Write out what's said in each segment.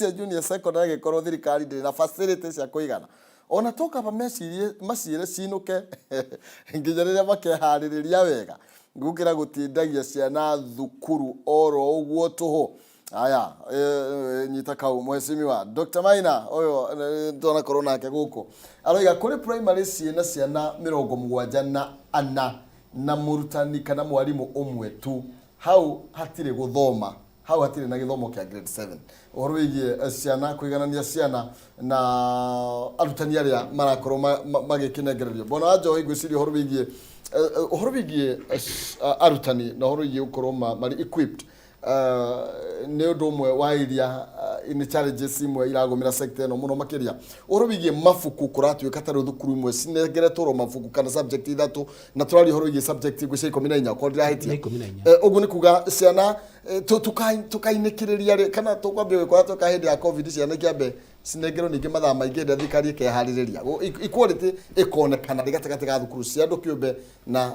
junior secondary gĩkorwo thirikari ndĩrĩ na facilities cia kũigana ona toka pa macire cinuke nginya rĩrĩa makeharĩrĩria wega ngukira gutindagia ciana thukuru oro uguo tuho aya nyita kau mwesimiwa Dr. Maina oyo ndona corona yake guko aroiga kuri primary ciana 74 na murutani kana mwalimu umwe tu hau hatire guthoma hau hatire na githomo kia grade 7 uhoro wigie ciana kuiganania ciana na arutani aria marakorwo magikinegererio bona ajo igwiciria uhoro wigie arutani na uhoro wigie ukorwo mari equipped ne ndomwe wa iria in challenges imwe iragomira sector no muno makiria uhoro wigie mafuku kuratuika taro thukuru imwe cinegeretwo mafuku kana subject ithatu naturally uhoro wigie subject igwicia 14 ko ndirahitia ugu ni kuga ciana tukainekireria kana tukwambia gwikora toka hindi ya covid ciana kiambe cinengero ningi mathaa maingi nda thikari kehaririria equality ikonekana rigatagati ga thukuru cia andu kiumbe na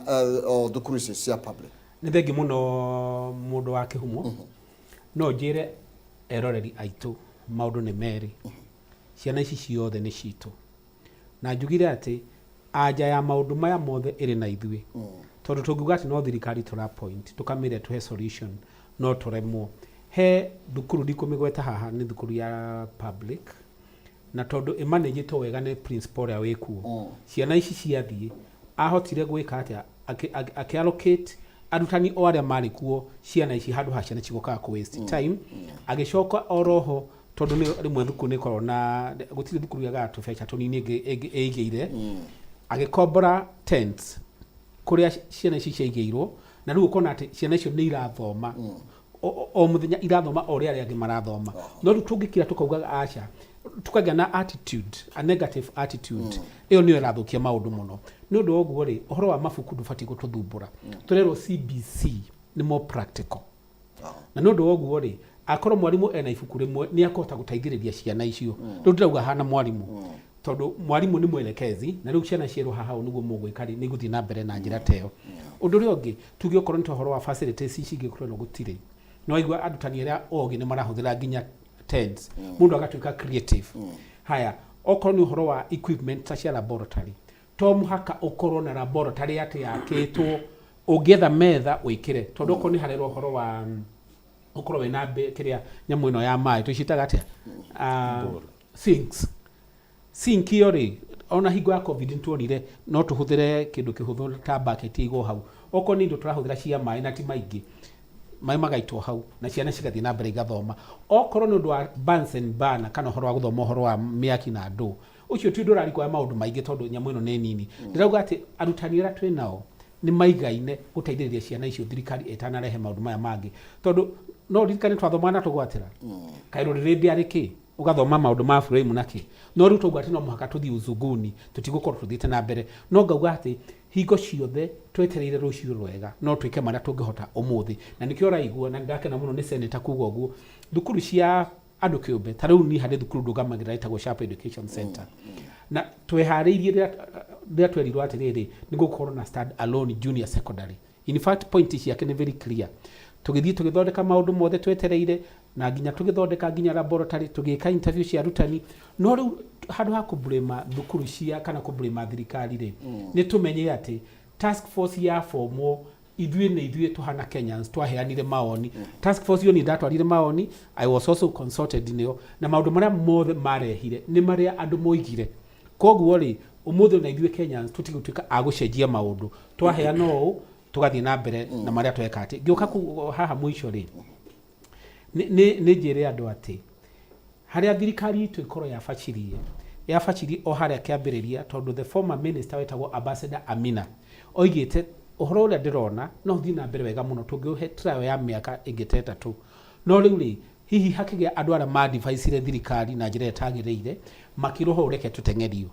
thukuru cia public ni thengi muno mundu wa kihumo no njire eroreri aitu maundu ni meri ciana ici ciothe ni citu na njugire ati aja ya maundu maya mothe iri na ithui tondu tungiuga ati no thirikari tura point tukamire tuhe solution no turemwo he thukuru ndikumigweta haha ni thukuru ya public na tondu imanage to wega ni principal ya wekuo ciana ici ciathie ahotire gwika atia akiallocate arutani o aria mari kuo ciana ici handu ha ciana cigoka ku waste time agicoka oroho tondu ni rimwe thukuru ni korona gutire thukuru ya gatu fecha tonini eigeire agikombora tents kuria ciana ici ciaigeirwo na riu ukona ati ciana icio ni irathoma o muthenya irathoma o ria angi marathoma no riu tungikira tukauga acha tukagia na attitude a negative attitude iyo niyo irathukia maundu muno ni undu oguo ri uhoro wa mafuku ndufati gututhumbura turero CBC ni more practical na ni undu oguo ri akorwo mwarimu ena ifuku rimwe ni akota gutaithiriria ciana icio riu ndirauga hana mwarimu tondu mwarimu ni mwelekezi na riu ciana cieru haha niguo mugwikari ni guthii na mbere na njira teyo undu ri ongi tugi okorwo ni uhoro wa facilities ici ingikorwo no gutire no igwa arutani aria ogi ni marahuthira nginya tents mundu agatuika creative haya okorwo ni uhoro wa equipment ta cia laboratory to muhaka okorwo na laboratory ati yakitwo ungetha metha wikire tondu okorwo ni harero uhoro wa okorwo wena kiria nyamu ino ya mai tucitaga atia sinks yori ona hingo ya covid ntuonire no tuhuthire kindu kihuthu ta bucket igo hau okorwo ni ndu turahuthira cia mai na ti maingi mai magaitwo hau na ciana cigathii na mbere igathoma okorwo ni undu wa Bunsen burner kana horo wa guthoma horo wa miaki na ndu ucio ti ndurari kwa maundu maingi tondu nyamu ino ni nini ndirauga ati arutani ra twinao ni maigaine guteithiriria ciana icio thirikari etanarehe maundu maya mangi tondu no thirikari twathoma na tugwatira kairo riri ariki ugathoma maundu ma frame naki no riu tugwati no muhaka tuthi uzuguni tutigukorwo tuthite na mbere no ngauga ati hingo ciothe twetereire rucio rwega no twike maria tungihota umuthi na nikio raigua na ndakena muno ni senator kuga uguo thukuru cia andu kiumbe tariu ni hande thukuru ndugamagira itagwo Sharp Education Center na twehariirie rĩa twerirwo atiriri ni gukorwo na stand alone junior secondary in fact point yake ni very clear tugithii tugithondeka maundu mothe twetereire na nginya tugithondeka nginya laboratory tugika interview cia arutani no riu handu ha kublema thukuru cia kana kublema thirikari ri ni tumenye ati task force ya formo ithuĩ tuhana Kenyans twaheanire maoni task force yo ni ndatwarire maoni I was also consulted nio na maundu maria mothe marehire ni maria andu moigire koguo ri umuthi na ithuĩ Kenyans tutigutuika agucenjia maundu twaheana ũũ tugathii na mbere na maria tweka ati ngioka haha mwisho ri ni njire andu ati haria thirikari itu ikoro yafachirie o haria kiambiriria tondu the former minister wetagwo Ambassador Amina oigite uhoro uria ndirona no thi na mbere wega muno tungiohe trial ya miaka ingiteta tu no riu ri hihi hakigia andu aria ma device thirikari na njira etagiriire makiroho ureke tutengerio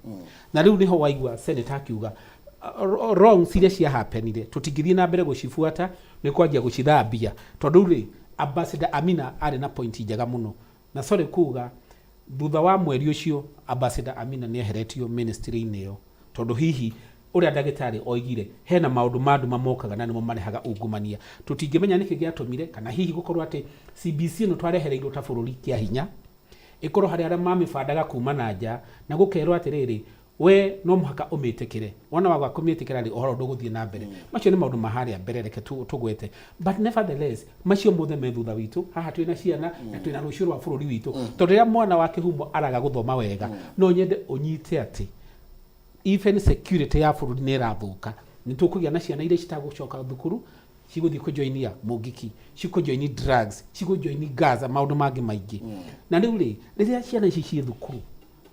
na riu niho waigua senator akiuga wrong ciria cia happenire tutingithii na mbere gucifuata ni kwanjia gucithambia tondu ri Ambassador Amina ari na point njega muno na sorry kuga thutha wa mweri ucio Ambassador Amina ni eheretio ministry-ini yo tondu hihi uria ndagitari oigire hena maundu mamokaga na nimo marehaga ungumania tutingimenya niki giatumire kana hihi gukorwo ati CBC no twarehereirwo ta bururi kia hinya ikorwo hari aria mamibandaga kuma na nja na gukerwo atiriri we no muhaka umitikire wona waga kumitikira ri ohoro nduguthie na mbere macio ni maundu maharia mbere reke tugwete but nevertheless macio mothe me thutha witu haha twina ciana na twina rucio rwa bururi witu tondu ria mwana wa kihumo araga guthoma wega no nyende unyite ati even security ya bururi ni rathuka ni tukugia na ciana iria citagucoka thukuru ciguthii kujoinia mugiki cikujoini drugs cikujoini gaza maundu mangi maingi na riu ri riria ciana ici ci thukuru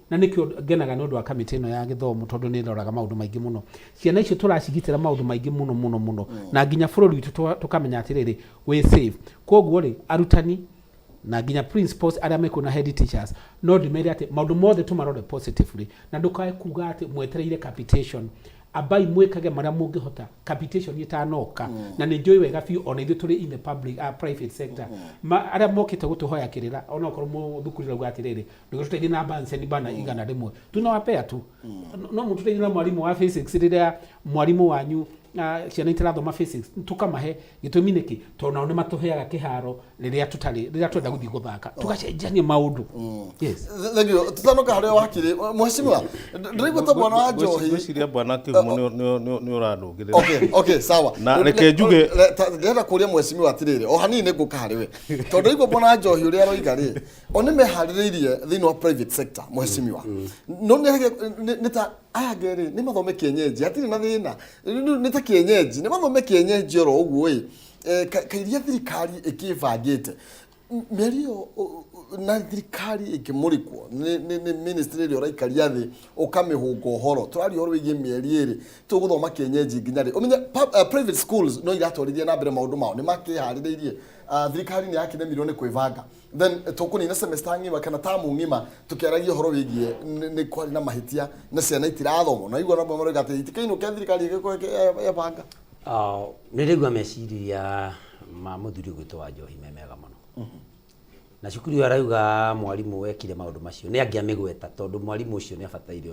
na nikio genaga nondu wa kamiti ino ya githomo tondu ni roraga maundu maingi muno ciana icio turacigitira maundu maingi muno na nginya bururi witu tukamenya atiriri we safe koguo ri arutani na nginya principals aria mekuna head teachers no ndimere ati maundu mothe tumarore positively na ndukae kuga ati mwetereire capitation abai mwekage maria mungihota capitation itanoka na ni njoi wega biu ona ithu turi in the public private sector aria mokite gutuhoya kirira ona okorwo muthukuru rauga atiriri nduguteithie na balance ni bana igana rimwe tunawapea tu no mututeithie na mwarimu wa physics riria mwarimu wanyu ciana itirathoma physics tukamahe gitumi niki tona ni matuheaga kiharo riria twenda guthii guthaka tugacenjania maundu yes thegio tutanoka haria wakiri mheshimiwa ndirigo ta bwana wa Njohi gwiciria bwana kihumo ni uradungirira okay sawa na reke njuge ndenda kuria mheshimiwa atiriri o hanini nguka hariwe tondu ndirigo bwana wa Njohi uria aroiga ri oni mehaririirie thini wa private sector mheshimiwa no ni ta aya gere ni mathome kienyeji atiri na thina ni ta kienyeji ni mathome kienyeji oro uguo kairia thirikari ikivangite merio na thirikari ikimurikwo ni ministry rio raikaria thi ukamihunga uhoro turari horo wigie mieri iri tuguthoma kienyeji nginya ri umenye private schools no iratwarithia na mbere maundu mao ni makihaririirie thirikari ni yakine milioni kwivanga then tukunina semester ngima kana tamu ngima tukiaragia horo wigie ni kwari na mahitia na ciana itirathoma na igwa nabo maroga ati itikaino kia thirikari igiko yabanga nirigwa meciria ma muthuri gwitwa wa Njohi memega muno na cukuru arauga mwarimu wekire maundu macio ni angiamigweta tondu mwarimu ucio ni abataire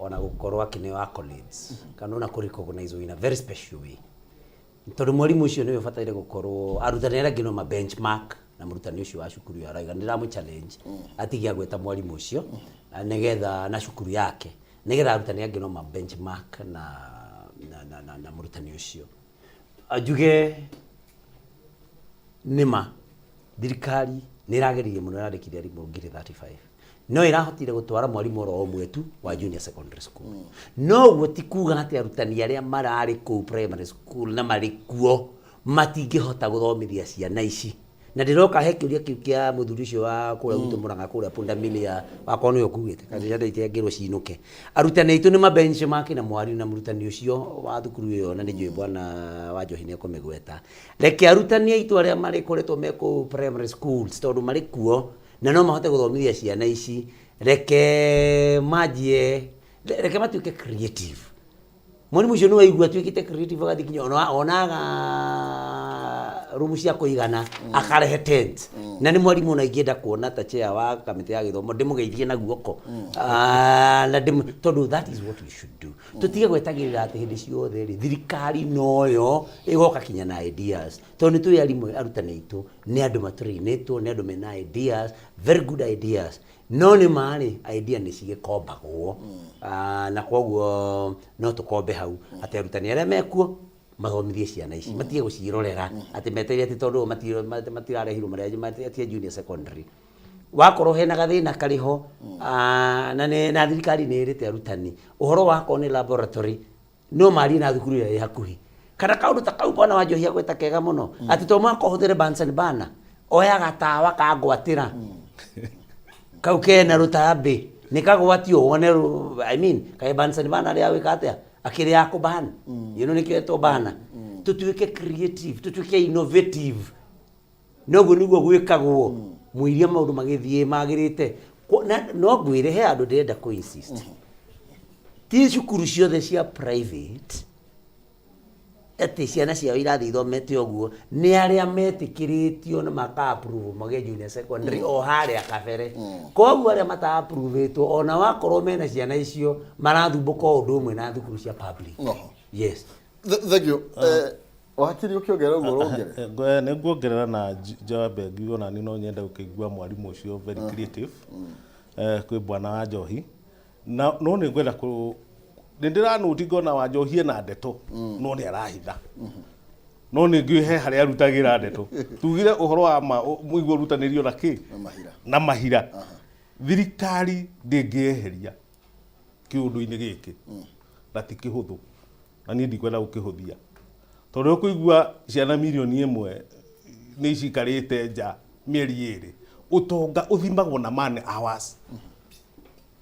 ona gukorwo akineo accolades kana ona kurecognize in a very special way tondu mwarimu ucio ni abataire gukorwo arutani aria ngino ma benchmark na murutani ucio wa cukuru arauga ndiramu challenge atigia gweta mwarimu ucio nigetha na cukuru yake nigetha arutani angino ma benchmark na murutani ucio ajuge nima thirikari ni irageririe muno irarikiria rimu ngiri 35 no irahotire gutwara mwarimu oro omwe tu wa junior secondary school no guti kuga ati arutani aria marari ku primary school na mari kuo matingihota guthomithia ciana ici na ndiroka hekiuria kiu kia muthuri ucio wa kura gutu muranga kura pundamilia wakwa niyo kuwite kandi yada itegirwo ciinuke arutani itu ni ma benchmark na mwari na murutani ucio wa thukuru iyo na njui bwana wa Njohi ni akomegweta reke arutani itu aria mari koretwo meko primary schools tondu mari kuo na no mahote guthomithia ciana ici reke matuike creative mwarimu ucio ni waigua tuikite creative agathikinya onaga rumu cia kuigana akarehe tent na ni mwarimu na ingienda kuona ta chair wa kamiti ya githomo ndimugeithie na guoko na tondu that is what we should do tutige gwetagirira ati hindi ciothe ri thirikari noyo igoka kinya na ideas tondu tu yari arutani itu ni andu matrinetwo ni andu mena ideas very good ideas no ni mari idea ni cigikombagwo na koguo no tukombe hau ati arutani aria mekuo mathomithie ciana ici matige gucirorera ati meteria ati tondu matirarehirwo maria ati junior secondary wakorwo hena gathina kariho na thirikari ni irite arutani uhoro wako ni laboratory no mari na thukuru ya hakuhi kana kaundu ta kau bwana wa Njohi agweta kega muno ati to mwako huthire Bunsen burner oya gatawa kangwatira kau kena rutambi nikagwatio wone I mean kai Bunsen burner ya wikatea akiri yako bana nikieto bana tutuike creative tutuike innovative nogu niguo gwikagwo muiria maundu magithie magirite no gwire he andu ndenda ku insist ti cukuru ciothe cia private ati ciana ciao irathi ithomete uguo ni aria metikiritio na maka approve mage junior secondary o haria kabere koguo aria mata approve to ona wakorwo mena ciana icio marathumbuka undu umwe na thukuru cia public yes thank you Wakiri ukiongerera uguo rongere. Nĩ nguongerera na Joabe ngiuga na ni no nyenda gũkĩigua mwarimũ ũcio very creative. Kwĩ bwana wa Njohi. No nĩ ngwenda nĩndĩranũti ngona wa Njohi ena ndeto no nĩ arahitha. No nĩ ngĩhe harĩa arutagira ndeto. Tugire ũhoro wa mũigua rutanĩrio na kĩ? Na mahira. Thirikari ndĩngĩeheria kĩũndũ-inĩ gĩkĩ. Na ti kĩhũthũ. Na niĩ ndikwenda gũkĩhũthia. Tondũ ũkũigua ciana milioni 1 nĩ icikarĩte nja mĩeri 2. Ũtonga ũthimagwo na man hours.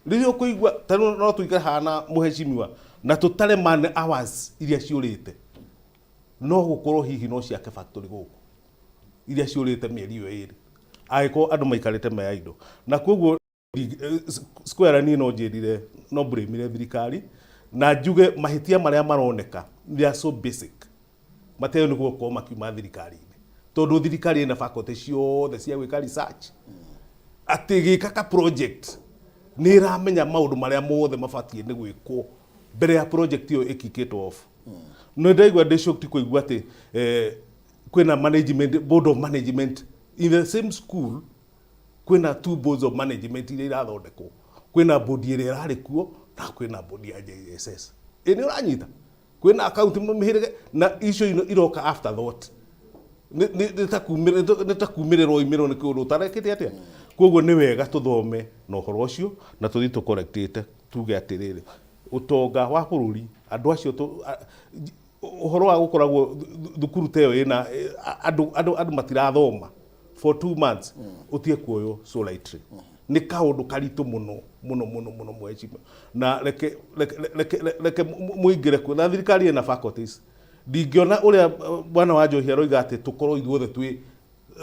Rĩrĩa ũkũigua tano no tuikare hana mũheshimiwa na tũtare man hours iria ciũrĩte. No gũkorwo hihi no ciake factory gũkũ. Iria ciũrĩte mĩeri 2. Agĩkorwo andũ maikarĩte me idle. Na koguo square ni no njĩrire no blame thirikari na njuge mahitia marĩa maroneka they are so basic. Mateo nĩ gũkorwo makiuma thirikari-inĩ. Tondũ thirikari ĩna faculty ciothe cia gwĩka research. Atĩ gĩka project nĩ ĩramenya maũndũ marĩa mothe mabatiĩ nĩ gwĩkwo mbere ya project ĩyo ĩkikĩtwo off. No ndaigua ndĩcokti kũigua atĩ kwĩna management board of management in the same school kwĩna 2 boards of management iria irathondekwo. Kwĩna board ĩrĩa ĩrarĩ kuo na kwĩna board ya JSS. Nĩ ũranyita? Kwĩna account mĩhĩrĩge na icio iroka after thought. Nĩ ta kumĩrĩrwo imĩrwo nĩ kĩũndũ ũtarekĩte atĩa. Koguo nĩ wega tũthome na ũhoro ũcio na tũthiĩ tũcorrectĩte tuge atĩrĩrĩ. Ũtonga wa bũrũri andũ acio ũhoro wa gũkoragwo thukuru ta ĩyo ĩna andũ matirathoma for 2 months ũtie kuoyo so lightly. Nĩ kaũndũ karitũ mũno mwecimu. Na reke mũingĩre kuo na thirikari ĩna faculties. Ndingĩona ũrĩa bwana wa Njohi aroiga atĩ tũkorwo ithuothe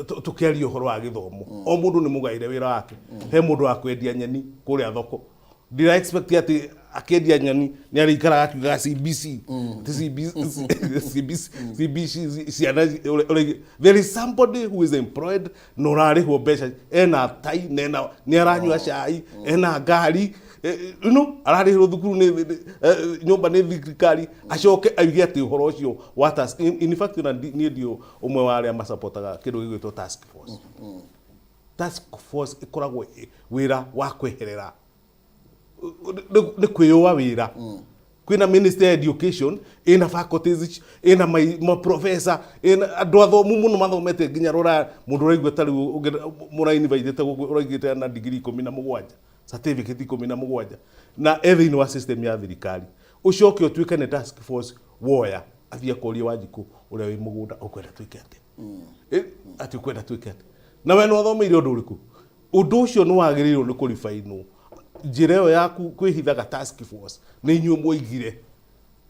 tũkĩaria ũhoro wa gĩthomo. O mũndũ nĩ mũgaire wĩra wake. He mũndũ wa kwendia nyeni kũrĩa thoko. Ndira expect atĩ akĩendia nyeni nĩ arĩikaraga akiugaga CBC. CBC ciana there is somebody who is employed no rarĩhwo mbeca ena tai nĩ aranyua cai ena ngari ararĩhwo thukuru nĩ nyũmba nĩ thirikari acoke auge atĩ ũhoro ũcio in fact niĩ ndio ũmwe wa arĩa masapotaga kĩndũ gĩgwĩtwo task force. Task force ĩkoragwo wĩra wa kweherera nĩ kwĩyũa wĩra. Kwĩna Minister of Education ĩna faculties ĩna ma professor ĩna andũ athomu mũno mathomete nginya rora mũndũ ũraigua ta rĩu mũraini vaithĩte ũraigĩte na degree 17 certificate 17 na thĩinĩ wa system ya thirikari. Ũcoke ũtuĩke nĩ task force woya athiĩ kũria Wanjikũ ũrĩa wĩ mũgũnda ũkwenda twĩke atĩ. Atĩ ũkwenda twĩke atĩ. Na we no thomeire ũndũ ũrĩkũ? Ũndũ ũcio nĩ wagĩrĩirwo nĩ kũribainwo. Njĩra ĩyo yaku kwĩhithaga task force nĩ inyuĩ mũigire.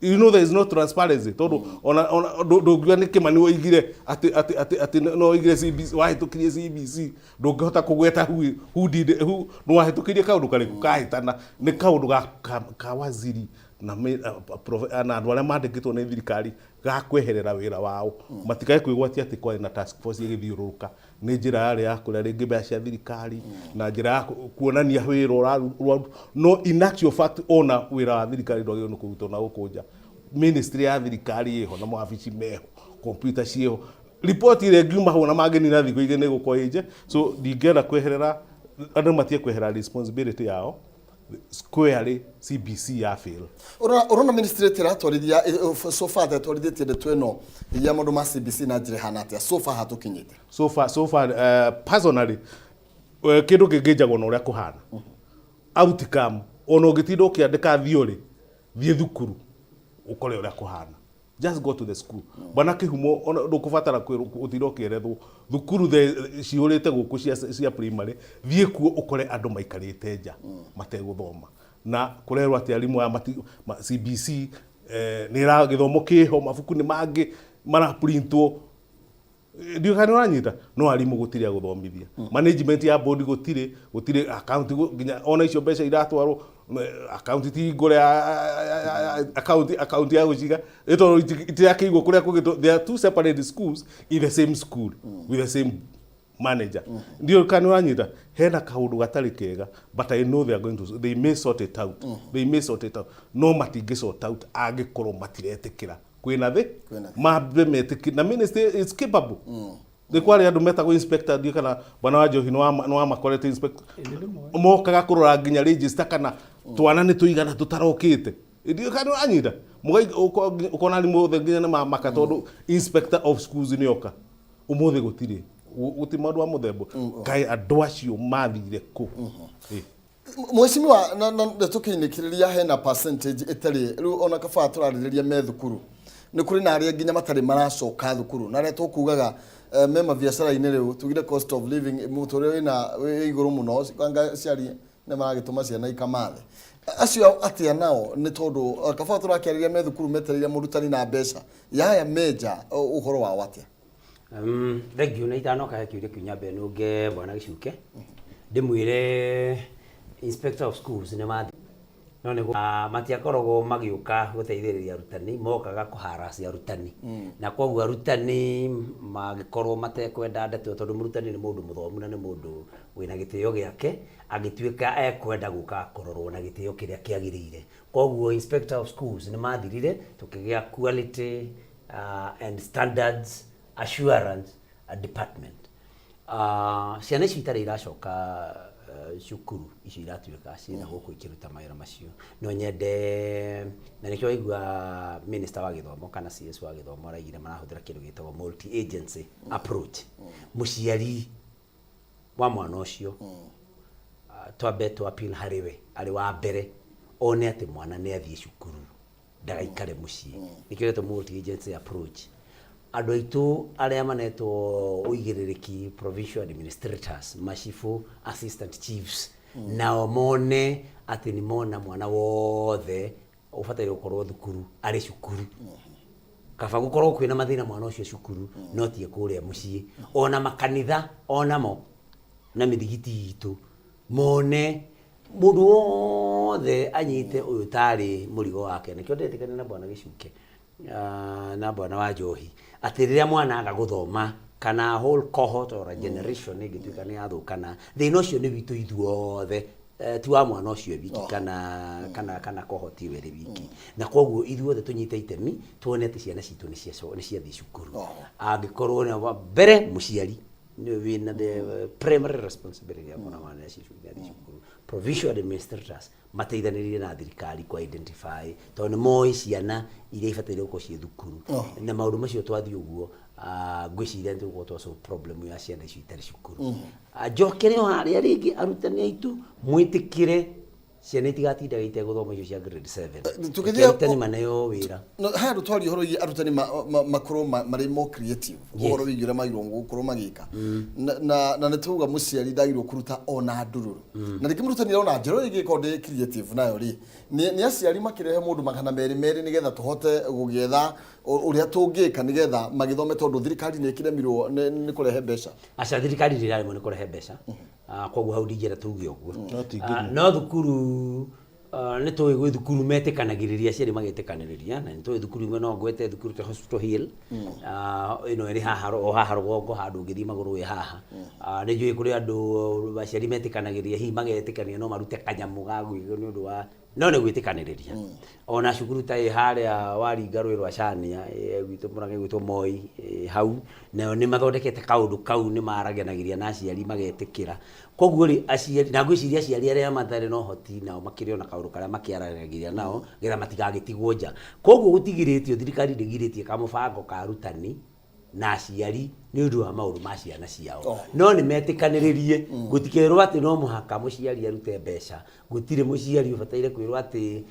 You know there is no transparency. Tondũ ndũngiuga nĩ Kĩmani woigire atĩ no oigire CBC wahĩtũkirie CBC ndũngĩhota kũgweta who no wahĩtũkirie kaũndũ karĩkũ kahĩtana nĩ kaũndũ ka waziri na andũ arĩa mandĩkĩtwo nĩ thirikari gakweherera wĩra wao. Matikae kwĩgwatia atĩ kwarĩ na task force ĩgĩthiũrũrũka. Nĩ njĩra yarĩ ya kũrĩa rĩngĩ mbeca cia thirikari na njĩra ya kuonania wĩra ũrarutwo. No in actual fact ona wĩra wa thirikari ndwagĩrĩirwo nĩ kũrutwo na gũkũ nja. Ministry ya thirikari ĩho na mawabici meho, computer ciho. Report ĩrĩa ngiuma hau na mangĩnina thikũ igĩrĩ nĩ gũkorwo ĩnje. So ndingĩenda kweherera andũ matie kweherera responsibility yao. Squarely CBC ya fail. Urona ministry tiratwarithia so far that twarithĩtie ndeto ĩno ya maũndũ ma CBC na njĩra hana atĩa so far hatukinyĩte. So far personally kĩndũ kĩngĩnjagwo na ũrĩa kũhana. Outcome ona ũngĩtinda ũkĩandĩka thiorĩ thiĩ thukuru ũkore ũrĩa kũhana. Just go to the school. Bwana Kĩhumo ndũkũbatara ũtinda ũkĩerethwo thukuru ciũrĩte gũkũ cia primary thiĩ kuo ũkore andũ maikarĩte nja mategũthoma. Na kũrerwo atĩ arimũ ya CBC nĩ gĩthomo kĩho mabuku nĩ mangĩ maraprintwo. Ndiũka nĩ ũranyita no arimũ gũtirĩ gũthomithia. Management ya board gũtirĩ account nginya ona icio mbeca iratwarwo account ti ngore account ya gũciga ĩtoro itirakĩigwo kũrĩa kũgĩtwo. There are 2 separate schools in the same school with the same manager. Ndiũka nĩ ũranyita hena kaũndũ gatarĩ kega but I know they may sort it out. No matingĩ sort out angĩkorwo matiretĩkĩra kwina thi mambe metiki na ministry is capable de kwari andu metagwo inspector dio kana bwana wa Njohi no makorete inspector mokaga kurora nginya register kana twana ni tuigana tutarokite dio kana anyida mugai ukona ni mothe nginya na maka tondu inspector of schools ni oka umothe gutire uti mandu wa muthembo kai andu acio mathire ku Mheshimiwa na tukinikiriria hena percentage etari riu ona kaba turaririria me thukuru ni kuri na aria nginya matari maracoka thukuru na aria tukugaga mema biashara ine riu tugire cost of living mutore wina iguru muno kwanga ciari ne maragituma ciana ikamathe acio atia nao ni tondu kaba turakiariria me thukuru metereire murutani na mbeca yaya meja uhoro wa watia regio na itano ka kiure kinyambe nunge bwana Gicuke ndimwire inspector of schools ne mathi no ne matiakorogo magiuka guteithiriria arutani mokaga kuharasi arutani na koguo arutani magikorwo matekwenda ndeto tondu murutani ni mundu muthomu na ni mundu wina gitio giake agituika ekwenda guka kororwo na gitio kiria kiagirire koguo inspector of schools ne mathirire tukigia quality and standards assurance department ciana ici itari iracoka cukuru ici iratuika cina guku ikiruta mawira macio no nyende na nikyo igua minister wa githomo kana CS wa githomo araigire marahuthira kindu gitagwo multi agency approach muciari wa mwana ucio twambe tu appeal hariwe ari wa mbere one ati mwana ne athie cukuru ndagaikare mucii nikyo to multi agency approach andu aitu aria manetwo uigiririki provincial administrators mashifu assistant chiefs nao mone ati ni mona mwana wothe ufataire ukorwo thukuru ari cukuru kaba gukorwo kwina mathina mwana ucio cukuru no tie kuria mucii ona makanitha onamo na mithigiti itu mone mundu wothe anyite uyu tari murigo wake nikyo ndetikana na bwana Gicuke na bwana wa Njohi atiriria mwana agaguthoma kana whole cohort or a generation igituika ni athukana thina ucio ni witu ithuothe tu wa mwana ucio wiki kana cohort iwere wiki na koguo ithuothe tunyite itemi tuonete ciana citu ni ciathi cukuru angikorwo ni mbere muciari ni wina the primary responsibility ya mwana mwana ciathi cukuru provincial administrators mateithanirie na thirikari ku identify tondu moi ciana iria ifatire uko cie thukuru na maundu macio twathi uguo ngwiciria ndu gotwo so problem ya ciana icio itari cukuru njokere haria ringi arutani aitu mwitikire ciana itigatindaga iteguthoma icio cia grade 7 tukithia arutani manayo wira no handu twari horo arutani makuru mari more creative horo wigira mairongo kuru magika na netuga muciari ndagirwo kuruta ona ndururu na riki murutani ona njero igiko ndi creative nayo ri ni aciari makirehe mundu magana meri nigetha tuhote gugietha uria tungika nigetha magithome tondu thirikari ni ikiremirwo ni kurehe mbeca aca thirikari ndirarimo ni kurehe mbeca koguo hau ndingira tuge uguo no thukuru ni tuwe gwe thukuru metikanagiriria ciari magetikaniriria na ni tuwe thukuru imwe no ngwete thukuru ta Hospital Hill ino iri haha rugongo handu ngithi maguru we haha ni njui kuri andu baciari metikanagiriria hi magetikania no marute kanyamu gagwigwo ni undu wa no ni gwitikaniria ona cukuru ta haria waringa rwi rwa Chania gwitu murage gwitu Moi hau na ni mathondekete kaundu kau ni maragenagiria na aciari magetikira koguo ri aciari na ngwiciria aciari aria mathare no hoti nao makiriona kaundu karia makiaranagiria nao getha matigagitigwo nja koguo gutigiritio thirikari ndigiritie kamubango ka arutani na aciari ni undu wa maundu ma ciana ciao no ni metikaniririe gutikerwo ati no muhaka muciari arute mbeca gutire muciari ubataire kwirwo ati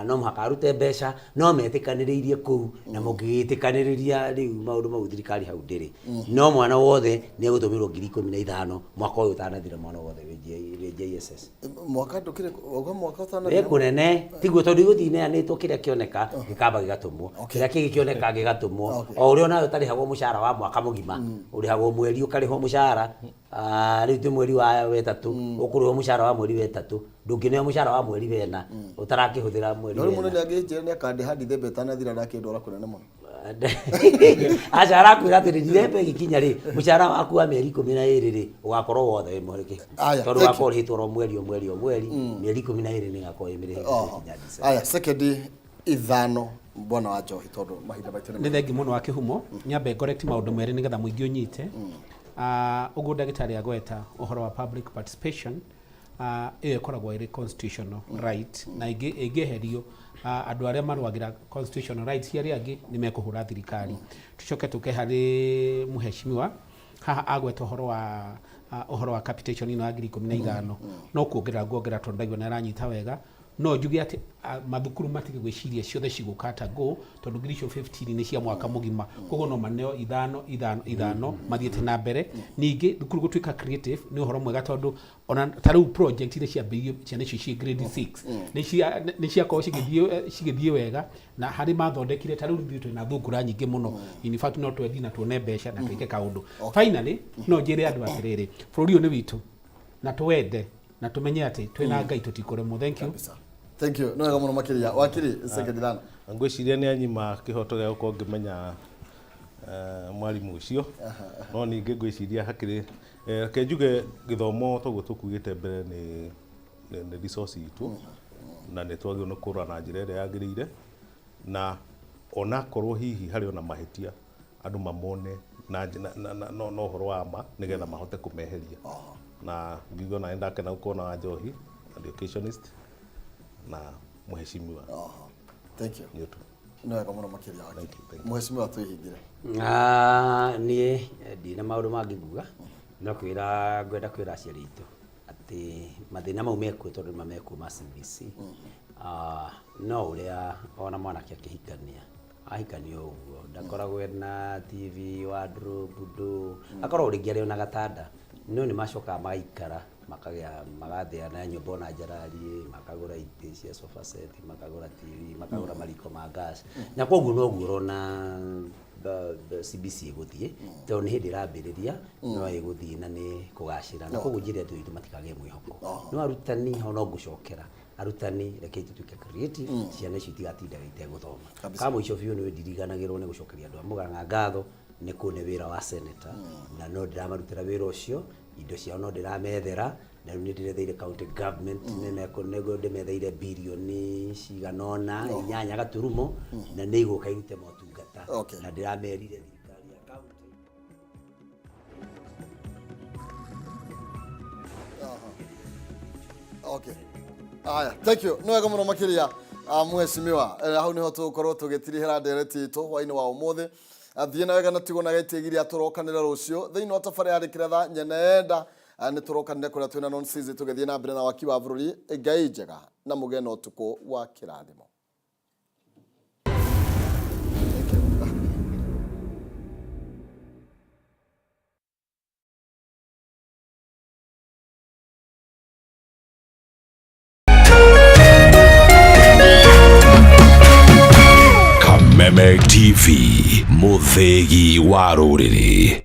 no muhaka arute mbeca no metikaniririe ku na mungitikaniriria riu maundu mau thirikari hau ndiri no mwana wothe ni egutumirwo 15,000 mwaka uyu utanathira mwana wothe we JSS mwaka ndukire ogo mwaka utanathira kunene tiguo tondu iguthineanitwo kiria kioneka gikamba gigatumwo kiria kigikioneka gigatumwo o uria nayo tarihagwo mushara wa mwaka mugima urihagwo mweri ukariho mushara riu ti mweri wa wetatu ukuriho mushara wa mweri wetatu ndungineo mushara wa mweri wena utarakihuthira mweri wena no munene agijira ni akandi hadi thembe tanathira nakindora kunene muno acha arakwira ati ndirembe gikinya ri mushara waku wa mieri 12 ri ugakorwo wothe mwiriki tondu wakorihitwo ro mweri mieri 12 ni gakorwo imire aya second ithano bwana wa Njohi tondu mahinda maitũ nĩ thengi mũno wa kĩhumo nyambe correct maũndũ merĩ nĩgetha mũingĩ ũnyite ũguo ndagĩtarĩ agweta ũhoro wa public participation ĩyo ĩkoragwo ĩrĩ constitutional right na ĩngĩeherio andũ arĩa marũagĩra constitutional rights arĩa angĩ nĩ mekũhũra thirikari tucoke tũke harĩ mũheshimiwa haha agweta ũhoro wa capitation ino ya 15,000 no kuongerera tondũ ndaigua nĩ aranyita wega no njuge atĩ mathukuru matige gwĩciria ciothe cigũkata go tondũ 15 nĩ cia mwaka mũgima koguo no maneo ithano mathiĩte na mbere ningĩ thukuru gũtuĩka creative nĩ ũhoro mwega tondũ ona tarĩu project iria ciambĩirio ciana icio ciĩ grade 6 nĩ ciakorwo cigĩthiĩ wega na harĩ mathondekire tarĩu thitũ na thungura nyingĩ mũno in fact no twethi na tuone mbeca na twĩke kaũndũ finally no njĩre andũ atĩrĩrĩ bũrũri ũyũ nĩ witũ na tũwende na tumenye atĩ twĩna Ngai tũtikũremwo. Thank you. No wega mũno makĩria wakiri second rana. Ngwĩciria nĩ anyima kĩhoto gĩa gũkorwo ngĩmenya mwarimũ ũcio no ningĩ ngwĩciria hakĩrĩ reke njuge gĩthomo toguo tũkugĩte mbere nĩ resource itũ na nĩ twagĩrĩirwo nĩ kũrora na njĩra ĩrĩa yagĩrĩire na onakorwo hihi harĩ ona mahĩtia andũ mamone na ũhoro wa ma nĩgetha mahote kũmeheria na ngiuga na ndakena gũkorwo na wa Njohi educationist na mheshimiwa. Thank you. No wega mũno makĩria wakiri. Mheshimiwa twĩhingire. Niĩ ndina maũndũ mangĩ nguga no ngwenda kwĩra aciari aitũ atĩ mathĩna mau mekuo tondũ mamekuo ma CBC no ũrĩa ona mwanake akĩhikania ahikania ũguo ndakoragwo na TV wardrobe ndũ akorwo rĩngĩ arĩ na gatanda no nĩ macoka magaikara magathĩa na nyũmba na njarari makagũra itĩ cia sofa set makagũra TV makagũra mariko ma gas na koguo no guo rona CBC gũthiĩ tondũ nĩ hĩndĩ ĩrambĩrĩria no ĩgũthiĩ na nĩ kũgacĩra na koguo njĩra andũ aitũ matikagĩe mwĩhoko no arutani no gũcokera arutani reke tutuĩke creative ciana icio itigatindaga itegũthoma kama icio biũ nĩ ndiriganagĩrwo nĩ gũcokeria andũ a Mũganga ngatho nĩ kũne wĩra wa senator na no ndĩramarutĩra wĩra ũcio indo ciao no ndĩramethera na rĩu nĩ ndĩretheire county government nĩguo ndĩmetheire birioni ciganona 8 gaturumo na nĩ igũka irute motungata na ndĩramerire thirikari ya county. Okay. Aya, thank you. No wega mũno makĩria mheshimiwa hau nĩho tũgũkorwo tũgĩtirihĩra ndereti itũ hwainĩ wa ũmũthĩ athiĩ na wega na tigwo na gĩtĩgiria tũrokanĩra rũciũ thĩinĩ wa tafari ya rĩkĩretha nyenenda nĩ tũrokanĩre kũrĩa twĩna non-season tũgĩthiĩ na mbere na waki wa bũrũri Ngai njega na mũgĩe na ũtukũ wa kĩrathimo. Meme TV, mũthĩgi wa rũrĩrĩ.